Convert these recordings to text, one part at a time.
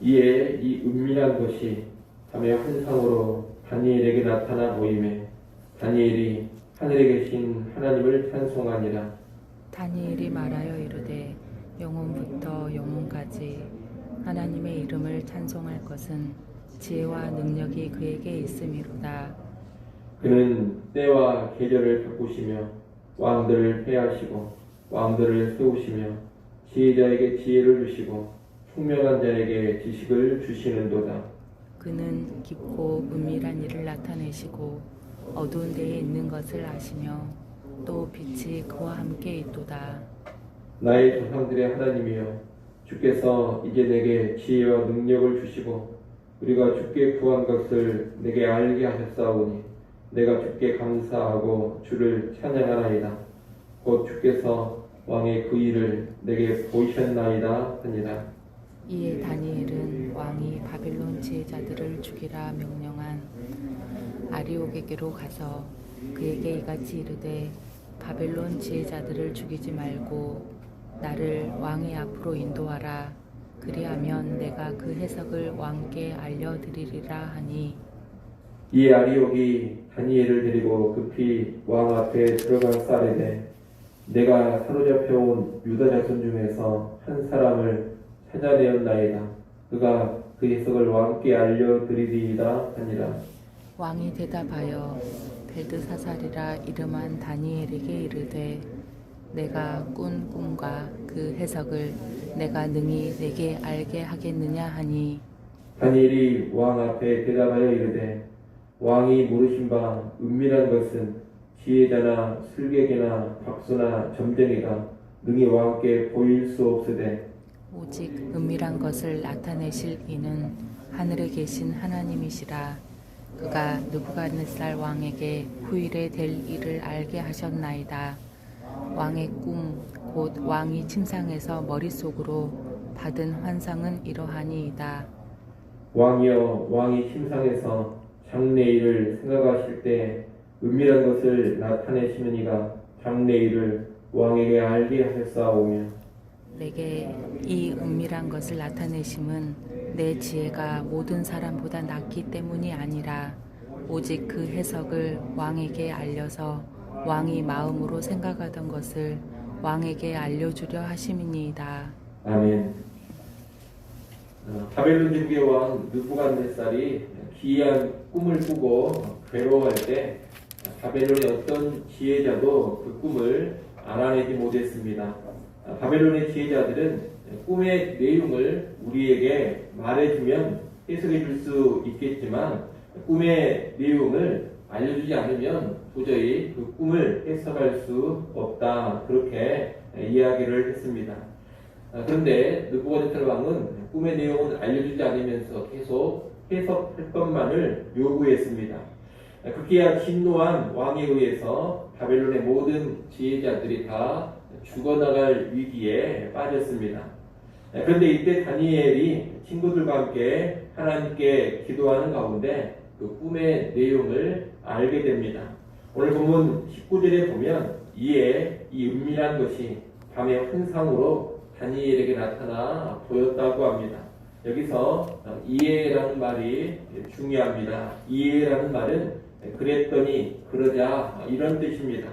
이에 이 은밀한 것이 밤의 환상으로 다니엘에게 나타나 보이매 다니엘이 하늘에 계신 하나님을 찬송하니라. 다니엘이 말하여 이르되 영혼부터 영혼까지 하나님의 이름을 찬송할 것은 지혜와 능력이 그에게 있음이로다. 그는 때와 계절을 바꾸시며 왕들을 패하시고 왕들을 세우시며 지혜자에게 지혜를 주시고 총명한 자에게 지식을 주시는도다. 그는 깊고 은밀한 일을 나타내시고 어두운 데에 있는 것을 아시며 또 빛이 그와 함께 있도다. 나의 조상들의 하나님이여, 주께서 이제 내게 지혜와 능력을 주시고 우리가 주께 구한 것을 내게 알게 하셨사오니 내가 주께 감사하고 주를 찬양하나이다. 곧 주께서 왕의 그 일을 내게 보이셨나이다 하니라. 이에 다니엘은 왕이 바벨론 지혜자들을 죽이라 명령한 아리옥에게로 가서 그에게 이같이 이르되 바벨론 지혜자들을 죽이지 말고 나를 왕의 앞으로 인도하라. 그리하면 내가 그 해석을 왕께 알려드리리라 하니 이 아리옥이 다니엘을 데리고 급히 왕 앞에 들어가 싸르되 내가 사로잡혀온 유다 자손 중에서 한 사람을 찾아내었나이다. 그가 그 해석을 왕께 알려드리리이다 하니라. 왕이 대답하여 벨드사살이라 이름한 다니엘에게 이르되 내가 꾼 꿈과 그 해석을 내가 능히 내게 알게 하겠느냐 하니 다니엘이 왕 앞에 대답하여 이르되 왕이 물으신 바 은밀한 것은 지혜자나 술객이나 박수나 점쟁이가 능히 왕께 보일 수 없으되 오직 은밀한 것을 나타내실 이는 하늘에 계신 하나님이시라. 그가 느부갓네살 왕에게 후일에 될 일을 알게 하셨나이다. 왕의 꿈 곧 왕이 침상에서 머릿속으로 받은 환상은 이러하니이다. 왕이여, 왕이 침상에서 장래일을 생각하실 때 은밀한 것을 나타내시는 이가 장래일을 왕에게 알게 하셨사오며 내게 이 은밀한 것을 나타내심은 내 지혜가 모든 사람보다 낫기 때문이 아니라 오직 그 해석을 왕에게 알려서 왕이 마음으로 생각하던 것을 왕에게 알려주려 하심이니이다. 아멘. 바벨론 제국의 왕 느부갓네살이 기이한 꿈을 꾸고 괴로워할 때 바벨론의 어떤 지혜자도 그 꿈을 알아내지 못했습니다. 바벨론의 지혜자들은 꿈의 내용을 우리에게 말해주면 해석해 줄 수 있겠지만 꿈의 내용을 알려주지 않으면 도저히 그 꿈을 해석할 수 없다, 그렇게 이야기를 했습니다. 그런데 느부갓네살 왕은 꿈의 내용은 알려주지 않으면서 계속 해석할 것만을 요구했습니다. 급기야 진노한 왕에 의해서 바벨론의 모든 지혜자들이 다 죽어나갈 위기에 빠졌습니다. 그런데 이때 다니엘이 친구들과 함께 하나님께 기도하는 가운데 그 꿈의 내용을 알게 됩니다. 오늘 본문 19절에 보면 이에 이 은밀한 것이 밤의 환상으로 다니엘에게 나타나 보였다고 합니다. 여기서 이에라는 말이 중요합니다. 이에라는 말은 그랬더니, 그러자, 이런 뜻입니다.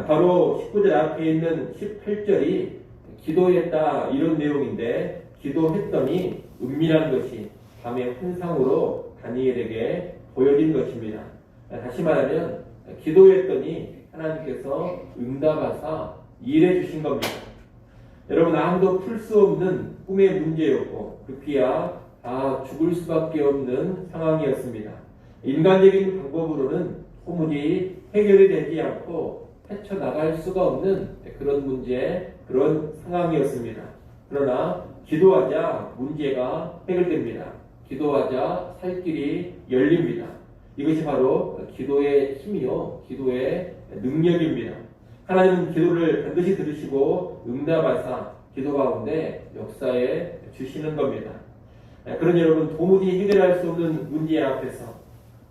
바로 19절 앞에 있는 18절이 기도했다, 이런 내용인데 기도했더니 은밀한 것이 밤의 환상으로 다니엘에게 보여진 것입니다. 다시 말하면 기도했더니 하나님께서 응답하사 일해 주신 겁니다. 여러분, 아무도 풀 수 없는 꿈의 문제였고 급기야 다 죽을 수밖에 없는 상황이었습니다. 인간적인 방법으로는 도무지 해결이 되지 않고 헤쳐나갈 수가 없는 그런 문제, 그런 상황이었습니다. 그러나 기도하자 문제가 해결됩니다. 기도하자 살 길이 열립니다. 이것이 바로 기도의 힘이요, 기도의 능력입니다. 하나님은 기도를 반드시 들으시고 응답하사 기도 가운데 역사해 주시는 겁니다. 그런 여러분, 도무지 해결할 수 없는 문제 앞에서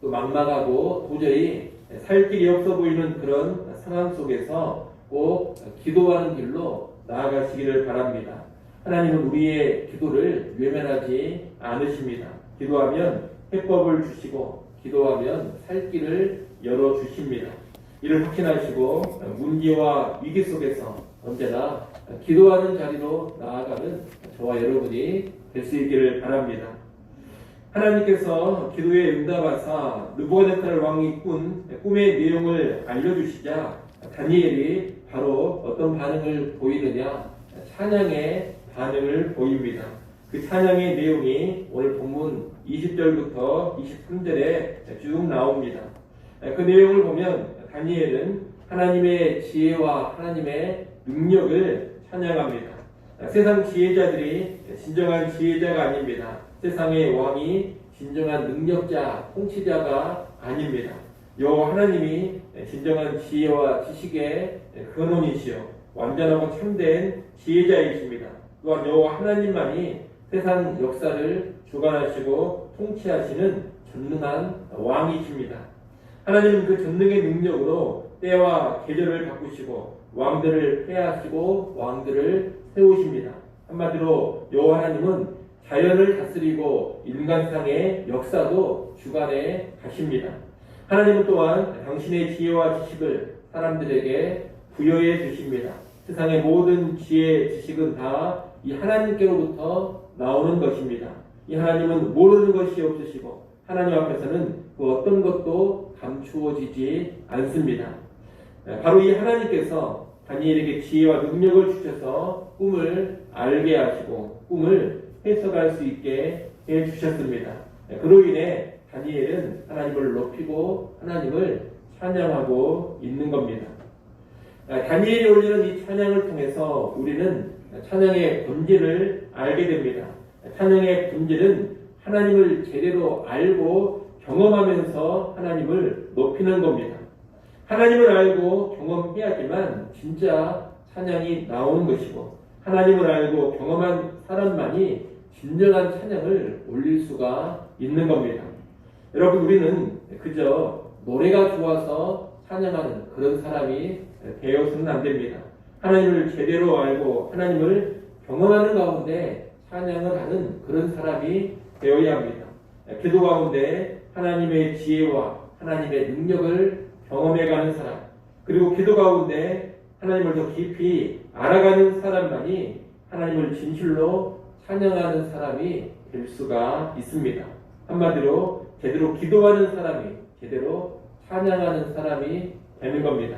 또 막막하고 도저히 살 길이 없어 보이는 그런 상황 속에서 꼭 기도하는 길로 나아가시기를 바랍니다. 하나님은 우리의 기도를 외면하지 않으십니다. 기도하면 해법을 주시고 기도하면 살 길을 열어주십니다. 이를 확신하시고 문제와 위기 속에서 언제나 기도하는 자리로 나아가는 저와 여러분이 될 수 있기를 바랍니다. 하나님께서 기도에 응답하사 느부갓네살 왕이 꾼 꿈의 내용을 알려주시자 다니엘이 바로 어떤 반응을 보이느냐, 찬양의 반응을 보입니다. 그 찬양의 내용이 오늘 본문 20절부터 23절에 쭉 나옵니다. 그 내용을 보면 다니엘은 하나님의 지혜와 하나님의 능력을 찬양합니다. 세상 지혜자들이 진정한 지혜자가 아닙니다. 세상의 왕이 진정한 능력자, 통치자가 아닙니다. 여호와 하나님이 진정한 지혜와 지식의 근원이시요 완전하고 참된 지혜자이십니다. 또한 여호와 하나님만이 세상 역사를 주관하시고 통치하시는 전능한 왕이십니다. 하나님은 그 전능의 능력으로 때와 계절을 바꾸시고 왕들을 폐하시고 왕들을 세우십니다. 한마디로 여호와 하나님은 자연을 다스리고 인간상의 역사도 주관해 가십니다. 하나님은 또한 당신의 지혜와 지식을 사람들에게 부여해 주십니다. 세상의 모든 지혜, 지식은 다 이 하나님께로부터 나오는 것입니다. 이 하나님은 모르는 것이 없으시고 하나님 앞에서는 그 어떤 것도 감추어지지 않습니다. 바로 이 하나님께서 다니엘에게 지혜와 능력을 주셔서 꿈을 알게 하시고 꿈을 해석할 수 있게 해주셨습니다. 그로 인해 다니엘은 하나님을 높이고 하나님을 찬양하고 있는 겁니다. 다니엘이 올리는 이 찬양을 통해서 우리는 찬양의 본질을 알게 됩니다. 찬양의 본질은 하나님을 제대로 알고 경험하면서 하나님을 높이는 겁니다. 하나님을 알고 경험해야지만 진짜 찬양이 나오는 것이고 하나님을 알고 경험한 사람만이 진정한 찬양을 올릴 수가 있는 겁니다. 여러분, 우리는 그저 노래가 좋아서 찬양하는 그런 사람이 되어서는 안 됩니다. 하나님을 제대로 알고 하나님을 경험하는 가운데 찬양을 하는 그런 사람이 되어야 합니다. 기도 가운데 하나님의 지혜와 하나님의 능력을 경험해가는 사람, 그리고 기도 가운데 하나님을 더 깊이 알아가는 사람만이 하나님을 진실로 찬양하는 사람이 될 수가 있습니다. 한마디로 제대로 기도하는 사람이 제대로 찬양하는 사람이 되는 겁니다.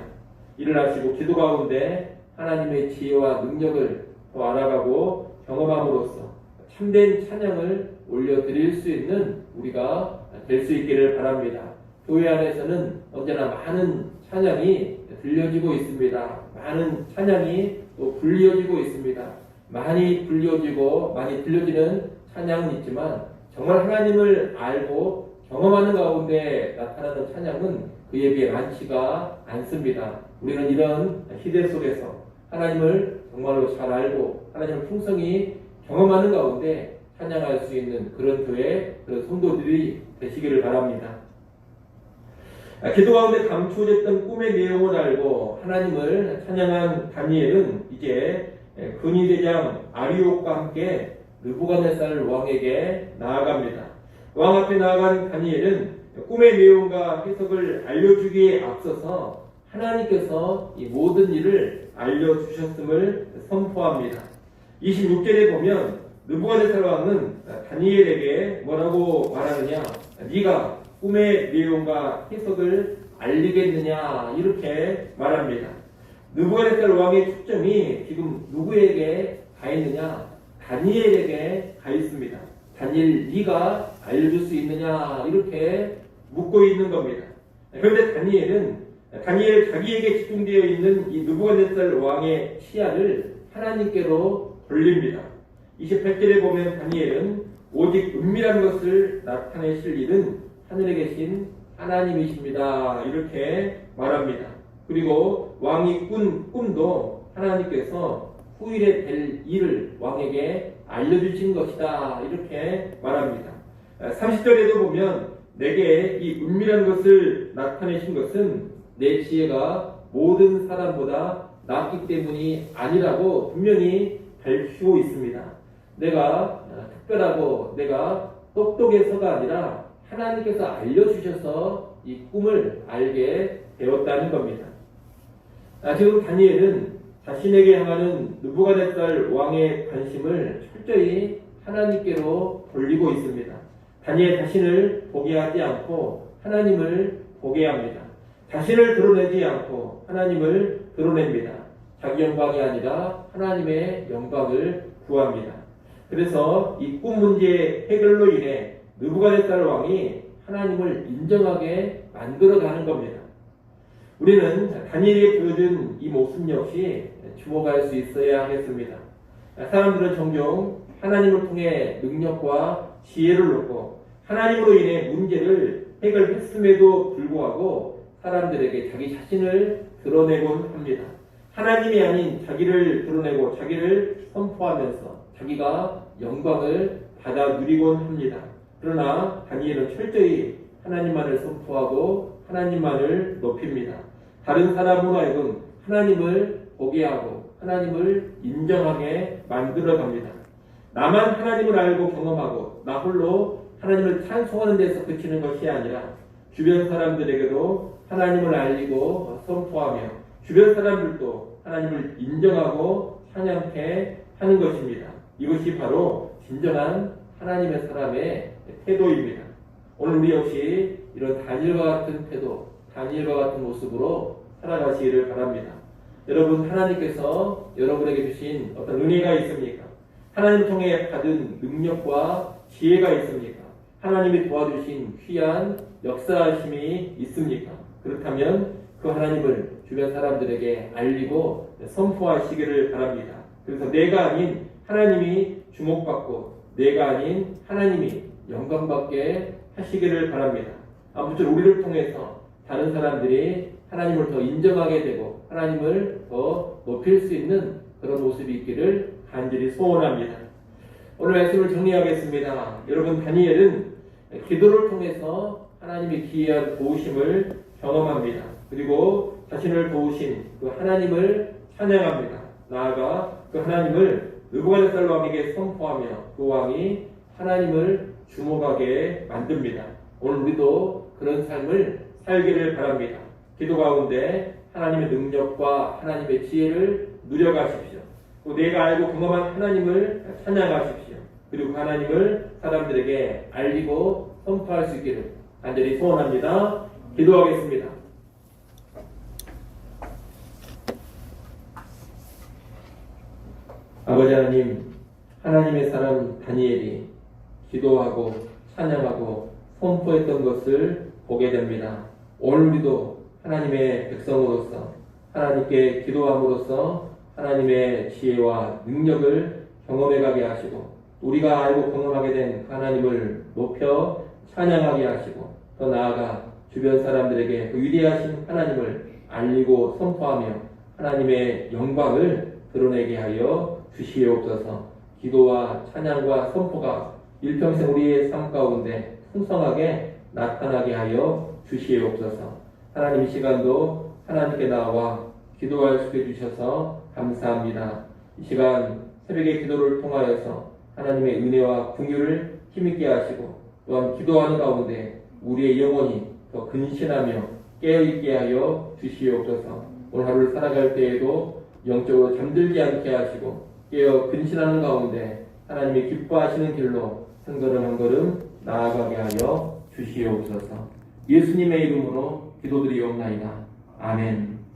이를 하시고 기도 가운데 하나님의 지혜와 능력을 더 알아가고 경험함으로써 참된 찬양을 올려드릴 수 있는 우리가 될 수 있기를 바랍니다. 교회 안에서는 언제나 많은 찬양이 들려지고 있습니다. 많은 찬양이 또 불려지고 있습니다. 많이 불려지고 많이 들려지는 찬양은 있지만 정말 하나님을 알고 경험하는 가운데 나타나는 찬양은 그에 비해 많지가 않습니다. 우리는 이런 시대 속에서 하나님을 정말로 잘 알고 하나님을 풍성히 경험하는 가운데 찬양할 수 있는 그런 교회, 그런 성도들이 되시기를 바랍니다. 기도 가운데 감추어졌던 꿈의 내용을 알고 하나님을 찬양한 다니엘은 이제 근위대장 아리옥과 함께 느부갓네살 왕에게 나아갑니다. 왕 앞에 나아간 다니엘은 꿈의 내용과 해석을 알려주기에 앞서서 하나님께서 이 모든 일을 알려주셨음을 선포합니다. 26절에 보면 느부갓네살 왕은 다니엘에게 뭐라고 말하느냐, 네가 꿈의 내용과 해석을 알리겠느냐, 이렇게 말합니다. 느부갓네살 왕의 초점이 지금 누구에게 가 있느냐? 다니엘에게 가 있습니다. 다니엘, 네가 알려줄 수 있느냐? 이렇게 묻고 있는 겁니다. 그런데 다니엘 자기에게 집중되어 있는 이 느부갓네살 왕의 시야를 하나님께로 돌립니다. 28절에 보면 다니엘은 오직 은밀한 것을 나타내실 일은 하늘에 계신 하나님이십니다, 이렇게 말합니다. 그리고 왕이 꾼 꿈도 하나님께서 후일에 될 일을 왕에게 알려주신 것이다, 이렇게 말합니다. 30절에도 보면 내게 이 은밀한 것을 나타내신 것은 내 지혜가 모든 사람보다 낫기 때문이 아니라고 분명히 밝히고 있습니다. 내가 특별하고 내가 똑똑해서가 아니라 하나님께서 알려주셔서 이 꿈을 알게 되었다는 겁니다. 지금 다니엘은 자신에게 향하는 느부갓네살 왕의 관심을 철저히 하나님께로 돌리고 있습니다. 다니엘 자신을 보게 하지 않고 하나님을 보게 합니다. 자신을 드러내지 않고 하나님을 드러냅니다. 자기 영광이 아니라 하나님의 영광을 구합니다. 그래서 이 꿈 문제의 해결로 인해 느부갓네살 왕이 하나님을 인정하게 만들어가는 겁니다. 우리는 다니엘이 보여준 이 모습 역시 주목할 수 있어야 하겠습니다. 사람들은 종종 하나님을 통해 능력과 지혜를 얻고 하나님으로 인해 문제를 해결했음에도 불구하고 사람들에게 자기 자신을 드러내곤 합니다. 하나님이 아닌 자기를 드러내고 자기를 선포하면서 자기가 영광을 받아 누리곤 합니다. 그러나 다니엘은 철저히 하나님만을 선포하고 하나님만을 높입니다. 다른 사람으로 하여금 하나님을 보게 하고 하나님을 인정하게 만들어 갑니다. 나만 하나님을 알고 경험하고 나 홀로 하나님을 찬송하는 데서 그치는 것이 아니라 주변 사람들에게도 하나님을 알리고 선포하며 주변 사람들도 하나님을 인정하고 찬양케 하는 것입니다. 이것이 바로 진정한 하나님의 사람의 태도입니다. 오늘 우리 역시 이런 다니엘과 같은 태도, 다니엘과 같은 모습으로 살아가시기를 바랍니다. 여러분, 하나님께서 여러분에게 주신 어떤 은혜가 있습니까? 하나님 통해 받은 능력과 지혜가 있습니까? 하나님이 도와주신 귀한 역사하심이 있습니까? 그렇다면 그 하나님을 주변 사람들에게 알리고 선포하시기를 바랍니다. 그래서 내가 아닌 하나님이 주목받고 내가 아닌 하나님이 영광받게 하시기를 바랍니다. 아무쪼록 우리를 통해서 다른 사람들이 하나님을 더 인정하게 되고 하나님을 더 높일 수 있는 그런 모습이 있기를 간절히 소원합니다. 오늘 말씀을 정리하겠습니다. 여러분, 다니엘은 기도를 통해서 하나님의 기이한 도우심을 경험합니다. 그리고 자신을 도우신 그 하나님을 찬양합니다. 나아가 그 하나님을 느부갓네살 왕에게 선포하며 그 왕이 하나님을 주목하게 만듭니다. 오늘 우리도 그런 삶을 살기를 바랍니다. 기도 가운데 하나님의 능력과 하나님의 지혜를 누려가십시오. 또 내가 알고 경험한 하나님을 찬양하십시오. 그리고 그 하나님을 사람들에게 알리고 선포할 수 있기를 간절히 소원합니다. 기도하겠습니다. 아버지 하나님, 하나님의 사람 다니엘이 기도하고 찬양하고 선포했던 것을 보게 됩니다. 오늘 우리도 하나님의 백성으로서 하나님께 기도함으로써 하나님의 지혜와 능력을 경험해가게 하시고 우리가 알고 경험하게 된 하나님을 높여 찬양하게 하시고 더 나아가 주변 사람들에게 그 위대하신 하나님을 알리고 선포하며 하나님의 영광을 드러내게 하여 주시옵소서. 기도와 찬양과 선포가 일평생 우리의 삶 가운데 풍성하게 나타나게 하여 주시옵소서. 하나님, 이 시간도 하나님께 나와 기도할 수 있게 주셔서 감사합니다. 이 시간 새벽의 기도를 통하여서 하나님의 은혜와 긍휼을 힘있게 하시고 또한 기도하는 가운데 우리의 영혼이 더 근신하며 깨어있게 하여 주시옵소서. 오늘 하루를 살아갈 때에도 영적으로 잠들지 않게 하시고 깨어 근신하는 가운데 하나님이 기뻐하시는 길로 한 걸음 한 걸음 나아가게 하여 주시옵소서. 예수님의 이름으로 기도드리옵나이다. 아멘.